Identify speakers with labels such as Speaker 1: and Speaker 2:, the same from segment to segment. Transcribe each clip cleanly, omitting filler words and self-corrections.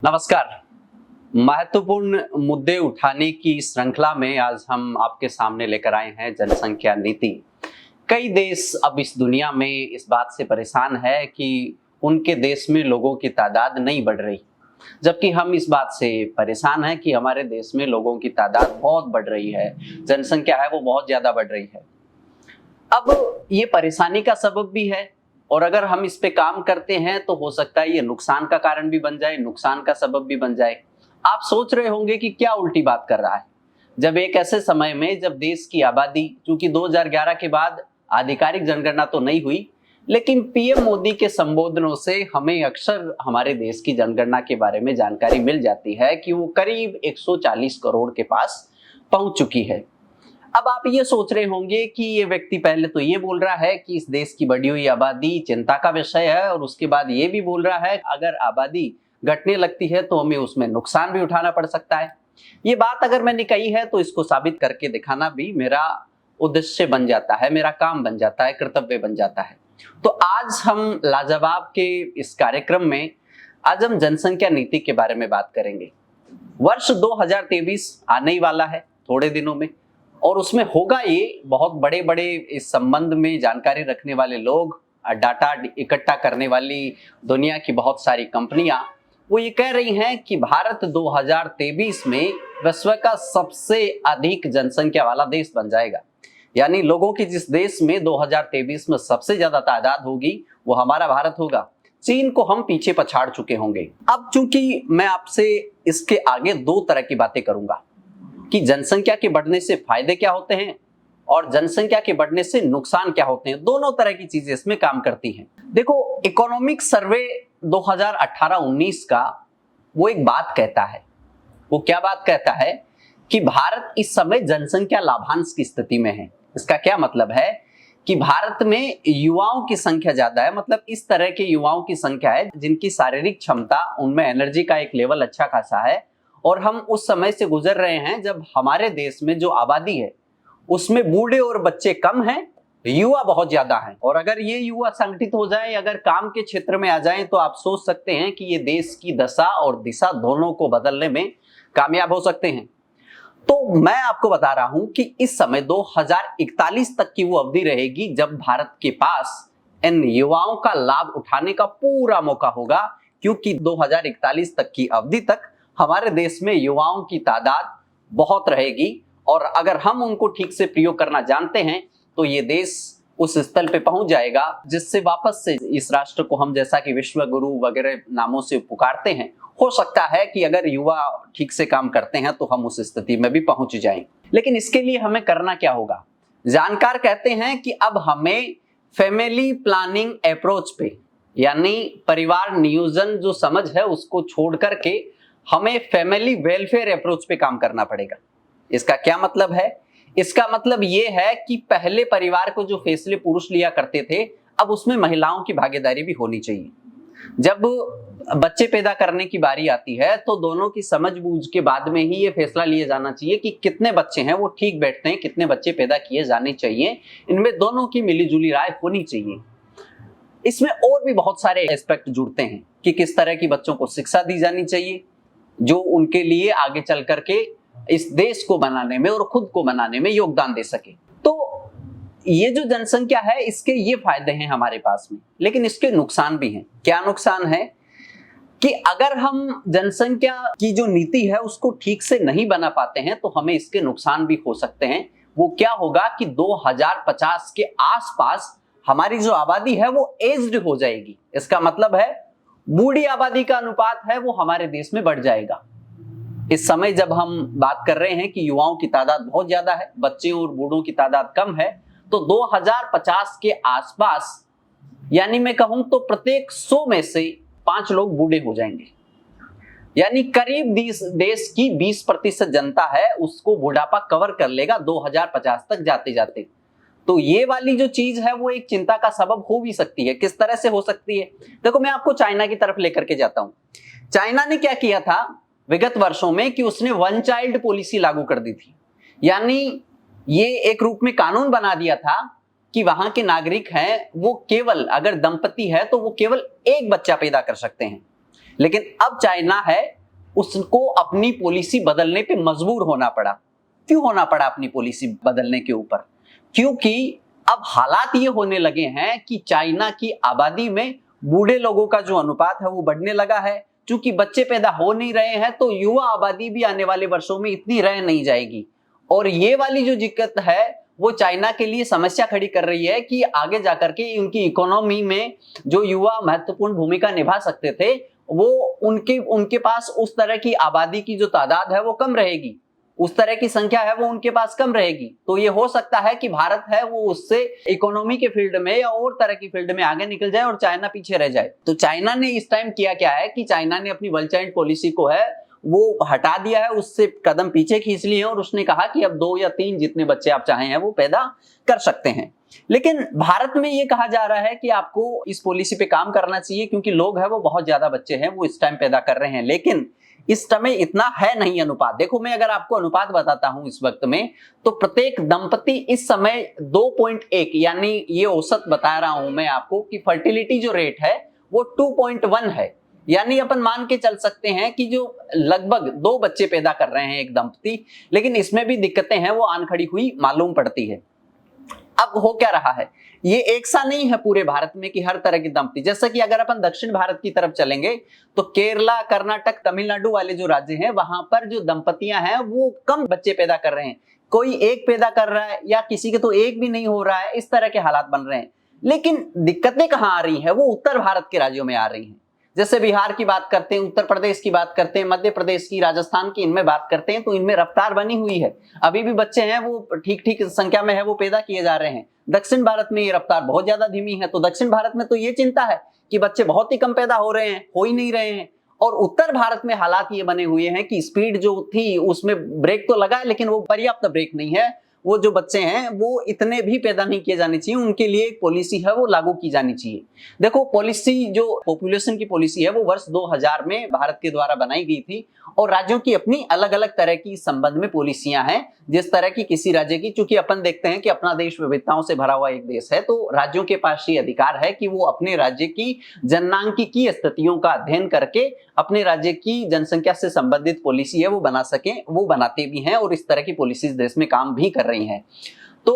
Speaker 1: नमस्कार। महत्वपूर्ण मुद्दे उठाने की श्रृंखला में आज हम आपके सामने लेकर आए हैं जनसंख्या नीति। कई देश अब इस दुनिया में इस बात से परेशान है कि उनके देश में लोगों की तादाद नहीं बढ़ रही, जबकि हम इस बात से परेशान हैं कि हमारे देश में लोगों की तादाद बहुत बढ़ रही है, जनसंख्या है वो बहुत ज्यादा बढ़ रही है। अब ये परेशानी का सबब भी है और अगर हम इस पे काम करते हैं तो हो सकता है ये नुकसान का कारण भी बन जाए, नुकसान का सबब भी बन जाए। आप सोच रहे होंगे कि क्या उल्टी बात कर रहा है, जब एक ऐसे समय में जब देश की आबादी, चूंकि 2011 के बाद आधिकारिक जनगणना तो नहीं हुई, लेकिन पीएम मोदी के संबोधनों से हमें अक्सर हमारे देश की जनगणना के बारे में जानकारी मिल जाती है कि वो करीब 140 करोड़ के पास पहुंच चुकी है। अब आप ये सोच रहे होंगे कि ये व्यक्ति पहले तो ये बोल रहा है कि इस देश की बढ़ी हुई आबादी चिंता का विषय है और उसके बाद ये भी बोल रहा है अगर आबादी घटने लगती है तो हमें उसमें नुकसान भी उठाना पड़ सकता है। ये बात अगर मैंने कही है तो इसको साबित करके दिखाना भी मेरा उद्देश्य बन जाता है, मेरा काम बन जाता है, कर्तव्य बन जाता है। तो आज हम लाजवाब के इस कार्यक्रम में आज हम जनसंख्या नीति के बारे में बात करेंगे। वर्ष 2023 आने ही वाला है थोड़े दिनों में, और उसमें होगा ये बहुत बड़े बड़े इस संबंध में जानकारी रखने वाले लोग, डाटा इकट्ठा करने वाली दुनिया की बहुत सारी कंपनियां, वो ये कह रही हैं कि भारत 2023 में विश्व का सबसे अधिक जनसंख्या वाला देश बन जाएगा। यानी लोगों की जिस देश में 2023 में सबसे ज्यादा तादाद होगी वो हमारा भारत होगा। चीन को हम पीछे पछाड़ चुके होंगे। अब चूंकि मैं आपसे इसके आगे दो तरह की बातें करूंगा कि जनसंख्या के बढ़ने से फायदे क्या होते हैं और जनसंख्या के बढ़ने से नुकसान क्या होते हैं, दोनों तरह की चीजें इसमें काम करती हैं। देखो, इकोनॉमिक सर्वे 2018-19 का वो एक बात कहता है। वो क्या बात कहता है कि भारत इस समय जनसंख्या लाभांश की स्थिति में है। इसका क्या मतलब है कि भारत में युवाओं की संख्या ज्यादा है, मतलब इस तरह के युवाओं की संख्या है जिनकी शारीरिक क्षमता, उनमें एनर्जी का एक लेवल अच्छा खासा है। और हम उस समय से गुजर रहे हैं जब हमारे देश में जो आबादी है उसमें बूढ़े और बच्चे कम हैं, युवा बहुत ज्यादा हैं। और अगर ये युवा संगठित हो जाए, अगर काम के क्षेत्र में आ जाएं, तो आप सोच सकते हैं कि ये देश की दशा और दिशा दोनों को बदलने में कामयाब हो सकते हैं। तो मैं आपको बता रहा हूं कि इस समय 2041 तक की वो अवधि रहेगी जब भारत के पास इन युवाओं का लाभ उठाने का पूरा मौका होगा, क्योंकि 2041 तक की अवधि तक हमारे देश में युवाओं की तादाद बहुत रहेगी और अगर हम उनको ठीक से प्रयोग करना जानते हैं तो ये देश उस स्थल पे पहुंच जाएगा जिससे वापस से इस राष्ट्र को हम, जैसा कि विश्व गुरु वगैरह नामों से पुकारते हैं, हो सकता है कि अगर युवा ठीक से काम करते हैं तो हम उस स्थिति में भी पहुंच जाएं। लेकिन इसके लिए हमें करना क्या होगा? जानकार कहते हैं कि अब हमें फैमिली प्लानिंग अप्रोच पे, यानी परिवार नियोजन जो समझ है उसको छोड़ करके हमें फैमिली वेलफेयर अप्रोच पे काम करना पड़ेगा। इसका क्या मतलब है? इसका मतलब यह है कि पहले परिवार को जो फैसले पुरुष लिया करते थे, अब उसमें महिलाओं की भागीदारी भी होनी चाहिए। जब बच्चे पैदा करने की बारी आती है तो दोनों की समझ बूझ के बाद में ही ये फैसला लिया जाना चाहिए कि कितने बच्चे हैं वो ठीक बैठते हैं, कितने बच्चे पैदा किए जाने चाहिए। इनमें दोनों की मिलीजुली राय होनी चाहिए। इसमें और भी बहुत सारे एस्पेक्ट जुड़ते हैं कि किस तरह की बच्चों को शिक्षा दी जानी चाहिए जो उनके लिए आगे चल करके इस देश को बनाने में और खुद को बनाने में योगदान दे सके। तो ये जो जनसंख्या है इसके ये फायदे हैं हमारे पास में, लेकिन इसके नुकसान भी हैं। क्या नुकसान है कि अगर हम जनसंख्या की जो नीति है उसको ठीक से नहीं बना पाते हैं तो हमें इसके नुकसान भी हो सकते हैं। वो क्या होगा कि 2050 के आसपास हमारी जो आबादी है वो एज्ड हो जाएगी। इसका मतलब है बूढ़ी आबादी का अनुपात है वो हमारे देश में बढ़ जाएगा। इस समय जब हम बात कर रहे हैं कि युवाओं की तादाद बहुत ज्यादा है, बच्चे और बूढ़ों की तादाद कम है, तो 2050 के आसपास, यानी मैं कहूं तो प्रत्येक 100 में से 5 लोग बूढ़े हो जाएंगे। यानी करीब देश की 20% जनता है उसको बुढ़ापा कवर कर लेगा 2050 तक जाते जाते। तो ये वाली जो चीज है वो एक चिंता का सबब हो भी सकती है। किस तरह से हो सकती है? देखो, मैं आपको चाइना की तरफ लेकर के जाता हूं। चाइना ने क्या किया था विगत वर्षों में कि उसने वन चाइल्ड पॉलिसी लागू कर दी थी। यानी ये एक रूप में कानून बना दिया था कि वहां के नागरिक हैं वो केवल, अगर दंपति है तो वो केवल एक बच्चा पैदा कर सकते हैं। लेकिन अब चाइना है, उसको अपनी पॉलिसी बदलने पे मजबूर होना पड़ा। क्यों होना पड़ा अपनी पॉलिसी बदलने के ऊपर? क्योंकि अब हालात ये होने लगे हैं कि चाइना की आबादी में बूढ़े लोगों का जो अनुपात है वो बढ़ने लगा है। क्योंकि बच्चे पैदा हो नहीं रहे हैं तो युवा आबादी भी आने वाले वर्षों में इतनी रह नहीं जाएगी। और ये वाली जो दिक्कत है वो चाइना के लिए समस्या खड़ी कर रही है कि आगे जाकर के उनकी इकोनॉमी में जो युवा महत्वपूर्ण भूमिका निभा सकते थे, वो उनके पास उस तरह की आबादी की जो तादाद है वो कम रहेगी, उस तरह की संख्या है वो उनके पास कम रहेगी। तो ये हो सकता है कि भारत है वो उससे इकोनॉमी के फील्ड में या और तरह की फील्ड में आगे निकल जाए और चाइना पीछे रह जाए। तो चाइना ने इस टाइम किया क्या है कि चाइना ने अपनी वन चाइल्ड पॉलिसी को है वो हटा दिया है, उससे कदम पीछे खींच लिए और उसने कहा कि अब 2 या 3 जितने बच्चे आप चाहें हैं वो पैदा कर सकते हैं। लेकिन भारत में ये कहा जा रहा है कि आपको इस पॉलिसी पे काम करना चाहिए क्योंकि लोग हैं वो बहुत ज्यादा बच्चे हैं वो इस टाइम पैदा कर रहे हैं। लेकिन इस समय इतना है नहीं अनुपात। देखो मैं अगर आपको अनुपात बताता हूं इस वक्त में, तो प्रत्येक दंपति इस समय 2.1 यानी ये औसत बता रहा हूं मैं आपको कि फर्टिलिटी जो रेट है वो 2.1 है। यानी अपन मान के चल सकते हैं कि जो लगभग 2 बच्चे पैदा कर रहे हैं एक दंपति, लेकिन इसमें भी दिक्कतें हैं वो आन खड़ी हुई मालूम पड़ती है। अब हो क्या रहा है, ये एक सा नहीं है पूरे भारत में कि हर तरह की दंपति, जैसे कि अगर अपन दक्षिण भारत की तरफ चलेंगे तो केरला, कर्नाटक, तमिलनाडु वाले जो राज्य हैं वहां पर जो दंपतियां हैं वो कम बच्चे पैदा कर रहे हैं। कोई एक पैदा कर रहा है या किसी के तो एक भी नहीं हो रहा है, इस तरह के हालात बन रहे हैं। लेकिन दिक्कतें कहां आ रही है, वो उत्तर भारत के राज्यों में आ रही हैं। जैसे बिहार की बात करते हैं, उत्तर प्रदेश की बात करते हैं, मध्य प्रदेश की, राजस्थान की, इनमें बात करते हैं तो इनमें रफ्तार बनी हुई है। अभी भी बच्चे हैं वो ठीक ठीक संख्या में है वो पैदा किए जा रहे हैं। दक्षिण भारत में ये रफ्तार बहुत ज्यादा धीमी है। तो दक्षिण भारत में तो ये चिंता है कि बच्चे बहुत ही कम पैदा हो रहे हैं, हो ही नहीं रहे हैं। और उत्तर भारत में हालात ये बने हुए हैं कि स्पीड जो थी उसमें ब्रेक तो लगा है लेकिन वो पर्याप्त ब्रेक नहीं है। वो जो बच्चे हैं वो इतने भी पैदा नहीं किए जाने चाहिए, उनके लिए एक पॉलिसी है वो लागू की जानी चाहिए। देखो पॉलिसी जो पॉपुलेशन की पॉलिसी है वो वर्ष 2000 में भारत के द्वारा बनाई गई थी और राज्यों की अपनी अलग अलग तरह की इस संबंध में पॉलिसियां हैं। जिस तरह की किसी राज्य की, चूंकि अपन देखते हैं कि अपना देश विविधताओं से भरा हुआ एक देश है, तो राज्यों के पास ये अधिकार है कि वो अपने राज्य की जननांकिकीय स्थितियों का अध्ययन करके अपने राज्य की जनसंख्या से संबंधित पॉलिसी है वो बना सकें, वो बनाते भी हैं और इस तरह की पॉलिसीज देश में काम भी कर रही हैं। तो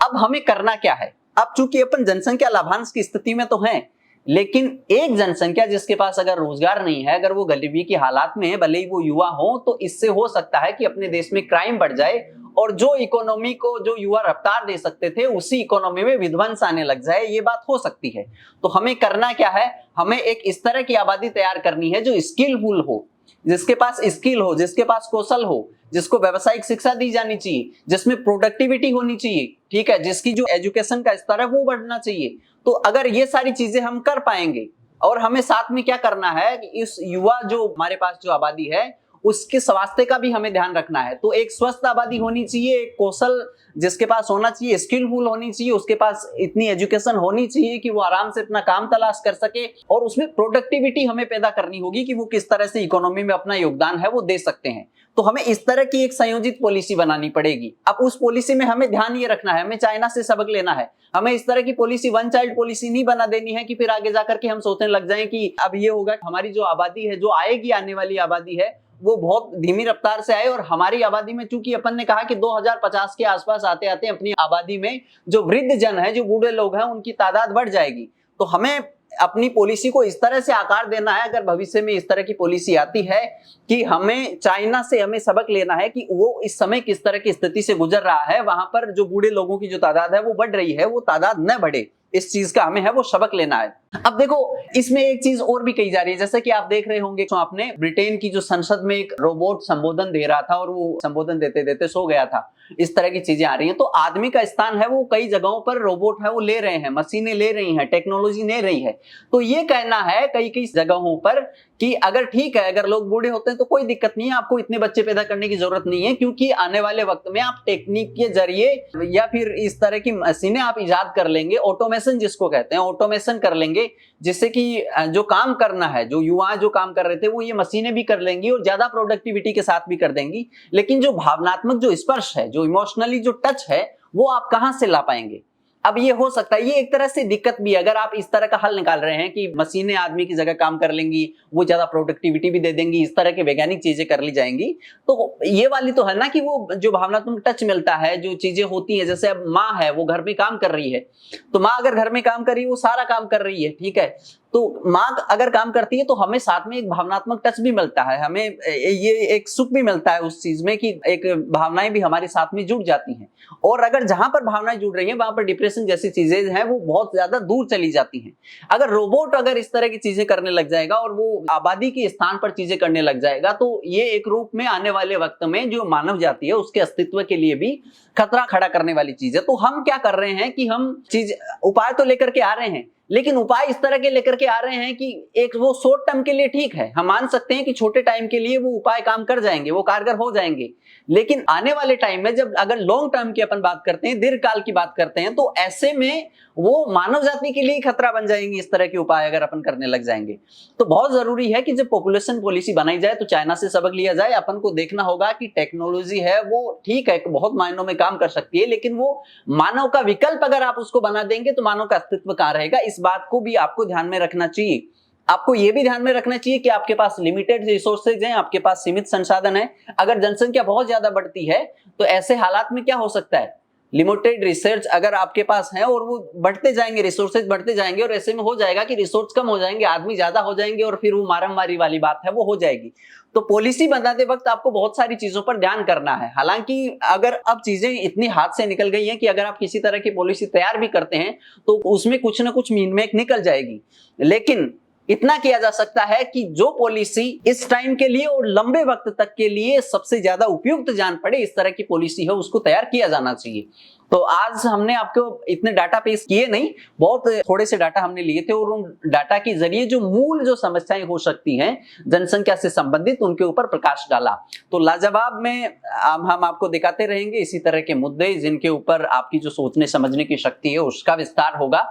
Speaker 1: अब हमें करना क्या है? अब चूंकि अपन जनसंख्या लाभांश की स्थिति में तो हैं, लेकिन एक जनसंख्या जिसके पास अगर रोजगार नहीं है, अगर वो गरीबी की हालात में है, भले ही वो युवा हो, तो इससे हो सकता है कि अपने देश में क्राइम बढ़ जाए और जो इकोनॉमी को जो युवा रफ्तार दे सकते थे उसी इकोनॉमी में विध्वंस आने लग जाए, ये बात हो सकती है। तो हमें करना क्या है, हमें एक इस तरह की आबादी तैयार करनी है जो स्किलफुल हो, जिसके पास स्किल हो, जिसके पास कौशल हो, जिसको व्यावसायिक शिक्षा दी जानी चाहिए, जिसमें प्रोडक्टिविटी होनी चाहिए, ठीक है, जिसकी जो एजुकेशन का स्तर है वो बढ़ना चाहिए। तो अगर ये सारी चीजें हम कर पाएंगे, और हमें साथ में क्या करना है कि इस युवा जो हमारे पास जो आबादी है उसके स्वास्थ्य का भी हमें ध्यान रखना है। तो एक स्वस्थ आबादी होनी चाहिए, एक कौशल जिसके पास होना चाहिए, स्किलफुल होनी चाहिए, उसके पास इतनी एजुकेशन होनी चाहिए कि वो आराम से अपना काम तलाश कर सके, और उसमें प्रोडक्टिविटी हमें पैदा करनी होगी कि वो किस तरह से इकोनॉमी में अपना योगदान है वो दे सकते हैं। तो हमें इस तरह की एक संयोजित पॉलिसी बनानी पड़ेगी। अब उस पॉलिसी में हमें ध्यान ये रखना है, हमें चाइना से सबक लेना है। हमें इस तरह की पॉलिसी वन चाइल्ड पॉलिसी नहीं बना देनी है कि फिर आगे जाकर के हम सोचने लग जाएं कि अब ये होगा कि हमारी जो आबादी है, जो आएगी, आने वाली आबादी है, वो बहुत धीमी रफ्तार से आए, और हमारी आबादी में चूंकि अपन ने कहा कि 2050 के आसपास आते आते अपनी आबादी में जो वृद्ध जन है, जो बूढ़े लोग हैं, उनकी तादाद बढ़ जाएगी। तो हमें अपनी पॉलिसी को इस तरह से आकार देना है, अगर भविष्य में इस तरह की पॉलिसी आती है, कि हमें चाइना से हमें सबक लेना है कि वो इस समय किस तरह की स्थिति से गुजर रहा है। वहां पर जो बूढ़े लोगों की जो तादाद है वो बढ़ रही है, वो तादाद न बढ़े, इस चीज का हमें है वो सबक लेना है। अब देखो इसमें एक चीज और भी कही जा रही है, जैसे कि आप देख रहे होंगे तो आपने ब्रिटेन की जो संसद में एक रोबोट संबोधन दे रहा था और वो संबोधन देते देते सो गया था, इस तरह की चीजें आ रही हैं। तो आदमी का स्थान है वो कई जगहों पर रोबोट है वो ले रहे हैं, मशीनें ले रही हैं, टेक्नोलॉजी ले रही है। तो ये कहना है कई कई जगहों पर कि अगर ठीक है, अगर लोग बूढ़े होते हैं तो कोई दिक्कत नहीं है, आपको इतने बच्चे पैदा करने की जरूरत नहीं है, क्योंकि आने वाले वक्त में आप टेक्निक के जरिए या फिर इस तरह की मशीनें आप इजाद कर लेंगे, ऑटोमेशन जिसको कहते हैं, ऑटोमेशन कर लेंगे, जिससे कि जो काम करना है, जो युवा जो काम कर रहे थे वो ये मशीनें भी कर लेंगी और ज्यादा प्रोडक्टिविटी के साथ भी कर देंगी। लेकिन जो भावनात्मक जो स्पर्श है, जो इमोशनली जो टच है, वो आप कहां से ला पाएंगे? अब ये हो सकता है, ये एक तरह से दिक्कत भी है। अगर आप इस तरह का हल निकाल रहे हैं कि मशीनें आदमी की जगह काम कर लेंगी, वो ज्यादा प्रोडक्टिविटी भी दे देंगी, इस तरह के वैज्ञानिक चीजें कर ली जाएंगी, तो ये वाली तो है ना कि वो जो भावनात्मक टच मिलता है, जो चीजें होती है, जैसे अब माँ है, वो घर में काम कर रही है, तो माँ अगर घर में काम कर रही है, वो सारा काम कर रही है, ठीक है, तो माँ अगर काम करती है तो हमें साथ में एक भावनात्मक टच भी मिलता है, हमें ये एक सुख भी मिलता है उस चीज में कि एक भावनाएं भी हमारे साथ में जुड़ जाती हैं। और अगर जहां पर भावनाएं जुड़ रही हैं वहां पर डिप्रेशन जैसी चीजें हैं वो बहुत ज्यादा दूर चली जाती हैं। अगर रोबोट अगर इस तरह की चीजें करने लग जाएगा और वो आबादी के स्थान पर चीजें करने लग जाएगा, तो ये एक रूप में आने वाले वक्त में जो मानव जाति है उसके अस्तित्व के लिए भी खतरा खड़ा करने वाली चीज है। तो हम क्या कर रहे हैं कि हम चीज उपाय तो लेकर के आ रहे हैं, लेकिन उपाय इस तरह के लेकर के आ रहे हैं कि एक वो शॉर्ट टर्म के लिए ठीक है, हम मान सकते हैं कि छोटे टाइम के लिए वो उपाय काम कर जाएंगे, वो कारगर हो जाएंगे, लेकिन आने वाले टाइम में जब अगर लॉन्ग टर्म की अपन बात करते हैं, दीर्घकाल की बात करते हैं, तो ऐसे में वो मानव जाति के लिए खतरा बन जाएंगे इस तरह के उपाय अगर अपन करने लग जाएंगे। तो बहुत जरूरी है कि जब पॉपुलेशन पॉलिसी बनाई जाए तो चाइना से सबक लिया जाए। अपन को देखना होगा कि टेक्नोलॉजी है वो ठीक है, बहुत मायनों में काम कर सकती है, लेकिन वो मानव का विकल्प अगर आप उसको बना देंगे तो मानव का अस्तित्व कहां रहेगा। इस बात को भी आपको ध्यान में रखना चाहिए। आपको यह भी ध्यान में रखना चाहिए कि आपके पास लिमिटेड रिसोर्सेज हैं, आपके पास सीमित संसाधन है। अगर जनसंख्या बहुत ज्यादा बढ़ती है तो ऐसे हालात में क्या हो सकता है, लिमिटेड रिसर्च अगर आपके पास है और वो बढ़ते जाएंगे, रिसोर्सेज बढ़ते जाएंगे, और ऐसे में हो जाएगा कि रिसोर्स कम हो जाएंगे, आदमी ज्यादा हो जाएंगे, और फिर वो मारामारी वाली बात है वो हो जाएगी। तो पॉलिसी बनाते वक्त आपको बहुत सारी चीजों पर ध्यान करना है। हालांकि अगर अब चीजें इतनी हाथ से निकल गई हैं कि अगर आप किसी तरह की पॉलिसी तैयार भी करते हैं तो उसमें कुछ ना कुछ मीन निकल जाएगी, लेकिन इतना किया जा सकता है कि जो पॉलिसी इस टाइम के लिए और लंबे वक्त तक के लिए सबसे ज्यादा उपयुक्त जान पड़े, इस तरह की पॉलिसी है उसको तैयार किया जाना चाहिए। तो आज हमने आपको इतने डाटा पेश किए नहीं, बहुत थोड़े से डाटा हमने लिए थे, और उन डाटा के जरिए जो मूल जो समस्याएं हो सकती हैं जनसंख्या से संबंधित उनके ऊपर प्रकाश डाला। तो लाजवाब में हम आपको दिखाते रहेंगे इसी तरह के मुद्दे जिनके ऊपर आपकी जो सोचने समझने की शक्ति है उसका विस्तार होगा,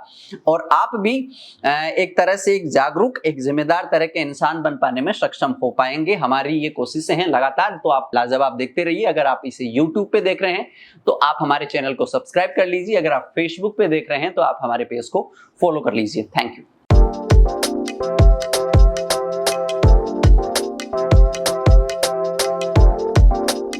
Speaker 1: और आप भी एक तरह से एक जागरूक, एक जिम्मेदार तरह के इंसान बन पाने में सक्षम हो पाएंगे। हमारी ये कोशिशें हैं लगातार, तो आप लाजवाब देखते रहिए। अगर आप इसे YouTube पे देख रहे हैं तो आप हमारे चैनल को सब्सक्राइब कर लीजिए, अगर आप फेसबुक पे देख रहे हैं तो आप हमारे पेज को फॉलो कर लीजिए। Thank you.